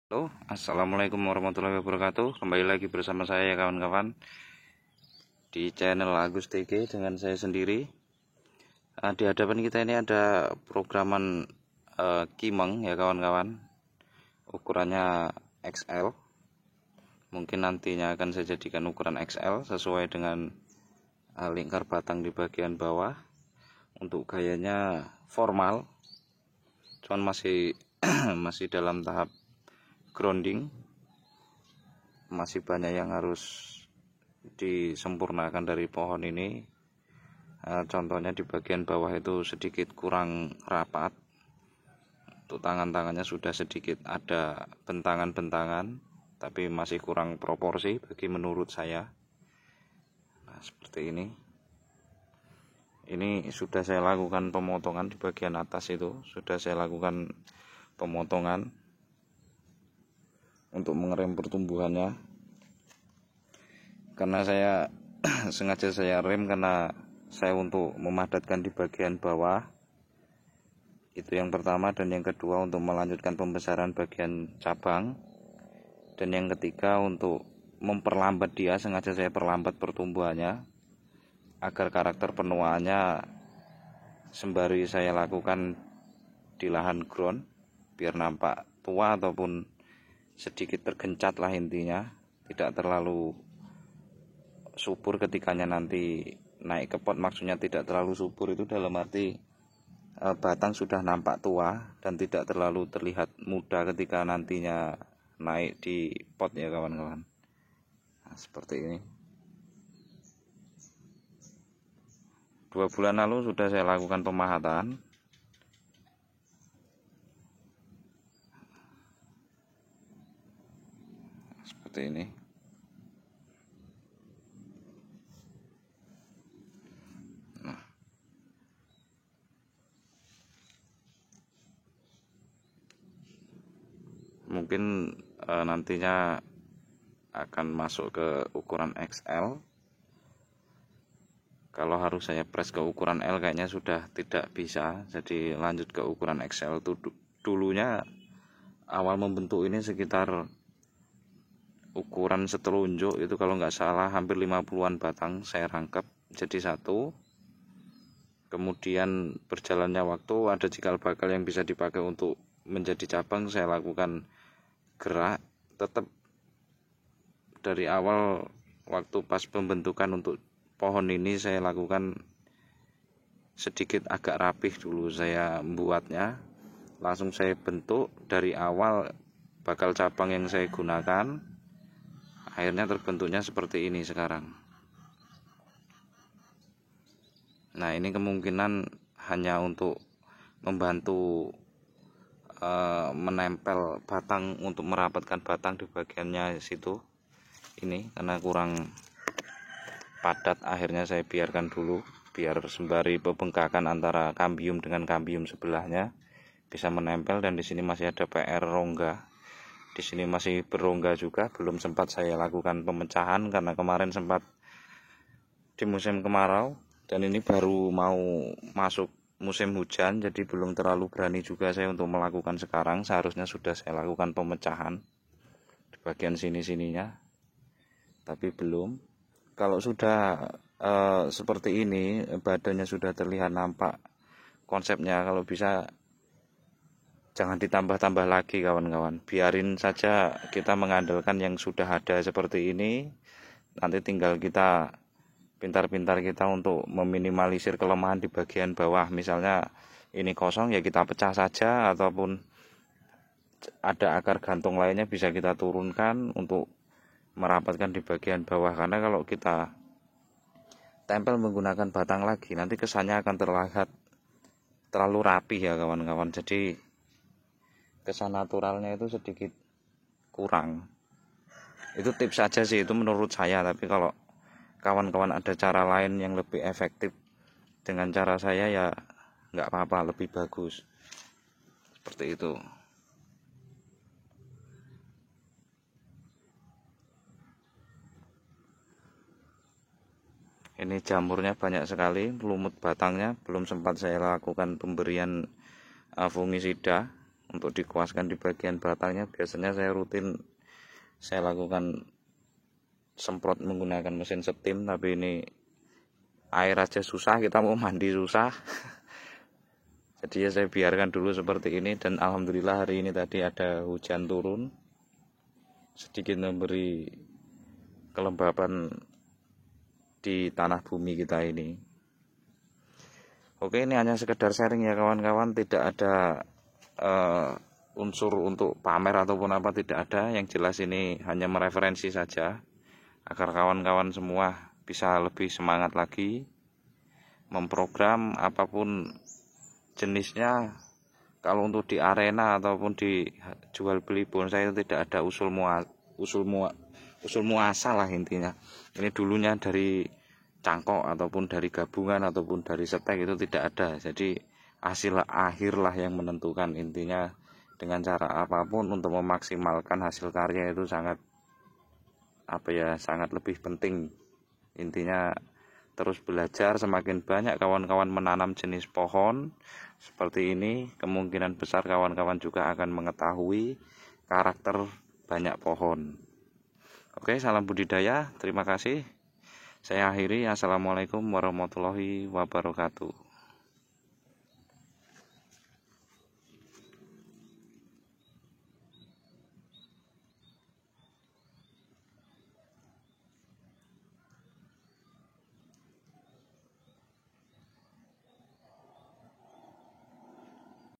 Halo, assalamualaikum warahmatullahi wabarakatuh. Kembali lagi bersama saya ya kawan-kawan di channel Agus TG dengan saya sendiri. Di hadapan kita ini ada programan Kimeng ya kawan-kawan. Ukurannya XL. Mungkin nantinya akan saya jadikan ukuran XL sesuai dengan lingkar batang di bagian bawah. Untuk gayanya formal, cuman masih dalam tahap grounding, masih banyak yang harus disempurnakan dari pohon ini. Contohnya di bagian bawah itu sedikit kurang rapat. Untuk tangan-tangannya sudah sedikit ada bentangan-bentangan, tapi masih kurang proporsi bagi menurut saya. Nah, seperti ini. Ini sudah saya lakukan pemotongan di bagian atas itu, sudah saya lakukan pemotongan untuk mengerem pertumbuhannya, karena saya sengaja saya rem karena saya untuk memadatkan di bagian bawah. Itu yang pertama, dan yang kedua untuk melanjutkan pembesaran bagian cabang, dan yang ketiga untuk memperlambat dia. Sengaja saya perlambat pertumbuhannya agar karakter penuaannya sembari saya lakukan di lahan ground biar nampak tua ataupun sedikit tergencat lah intinya, tidak terlalu subur ketikanya nanti naik ke pot. Maksudnya tidak terlalu subur itu dalam arti batang sudah nampak tua dan tidak terlalu terlihat muda ketika nantinya naik di pot ya kawan-kawan. Nah, seperti ini. 2 bulan lalu sudah saya lakukan pemahatan. Seperti ini. Nah, mungkin nantinya akan masuk ke ukuran XL. Kalau harus saya press ke ukuran L kayaknya sudah tidak bisa, jadi lanjut ke ukuran XL. Itu dulunya awal membentuk ini sekitar ukuran setelunjuk itu, kalau nggak salah hampir 50-an batang saya rangkap jadi satu. Kemudian berjalannya waktu, ada cikal bakal yang bisa dipakai untuk menjadi cabang, saya lakukan gerak. Tetap dari awal waktu pas pembentukan untuk pohon ini saya lakukan sedikit agak rapih dulu, saya membuatnya, langsung saya bentuk dari awal bakal cabang yang saya gunakan. Akhirnya terbentuknya seperti ini sekarang. Nah, ini kemungkinan hanya untuk membantu menempel batang, untuk merapatkan batang di bagiannya situ ini, karena kurang padat. Akhirnya saya biarkan dulu biar sembari pembengkakan antara kambium dengan kambium sebelahnya bisa menempel. Dan di sini masih ada PR rongga, di sini masih berongga juga, belum sempat saya lakukan pemecahan karena kemarin sempat di musim kemarau dan ini baru mau masuk musim hujan, jadi belum terlalu berani juga saya untuk melakukan sekarang. Seharusnya sudah saya lakukan pemecahan di bagian sini-sininya, tapi belum. Kalau sudah seperti ini, badannya sudah terlihat nampak konsepnya, kalau bisa jangan ditambah-tambah lagi kawan-kawan, biarin saja kita mengandalkan yang sudah ada seperti ini. Nanti tinggal kita pintar-pintar kita untuk meminimalisir kelemahan di bagian bawah. Misalnya ini kosong ya kita pecah saja, ataupun ada akar gantung lainnya bisa kita turunkan untuk merapatkan di bagian bawah. Karena kalau kita tempel menggunakan batang lagi, nanti kesannya akan terlihat terlalu rapi ya kawan-kawan, jadi kesan naturalnya itu sedikit kurang. Itu tips saja sih, itu menurut saya. Tapi kalau kawan-kawan ada cara lain yang lebih efektif dengan cara saya, ya nggak apa-apa, lebih bagus. Seperti itu. Ini jamurnya banyak sekali, lumut batangnya. Belum sempat saya lakukan pemberian fungisida untuk dikuaskan di bagian batangnya. Biasanya saya rutin saya lakukan semprot menggunakan mesin steam, tapi ini air aja susah, kita mau mandi susah. Jadi ya saya biarkan dulu seperti ini, dan alhamdulillah hari ini tadi ada hujan turun, sedikit memberi kelembapan di tanah bumi kita ini. Oke, ini hanya sekedar sharing ya kawan-kawan, tidak ada unsur untuk pamer ataupun apa, tidak ada. Yang jelas ini hanya mereferensi saja agar kawan-kawan semua bisa lebih semangat lagi memprogram apapun jenisnya. Kalau untuk di arena ataupun di jual beli bonsai itu tidak ada usul muasal lah intinya. Ini dulunya dari cangkok ataupun dari gabungan ataupun dari setek, itu tidak ada. Jadi hasil akhir lah yang menentukan. Intinya dengan cara apapun untuk memaksimalkan hasil karya itu sangat sangat lebih penting. Intinya terus belajar, semakin banyak kawan-kawan menanam jenis pohon seperti ini, kemungkinan besar kawan-kawan juga akan mengetahui karakter banyak pohon. Oke, salam budidaya, terima kasih. Saya akhiri, assalamualaikum warahmatullahi wabarakatuh.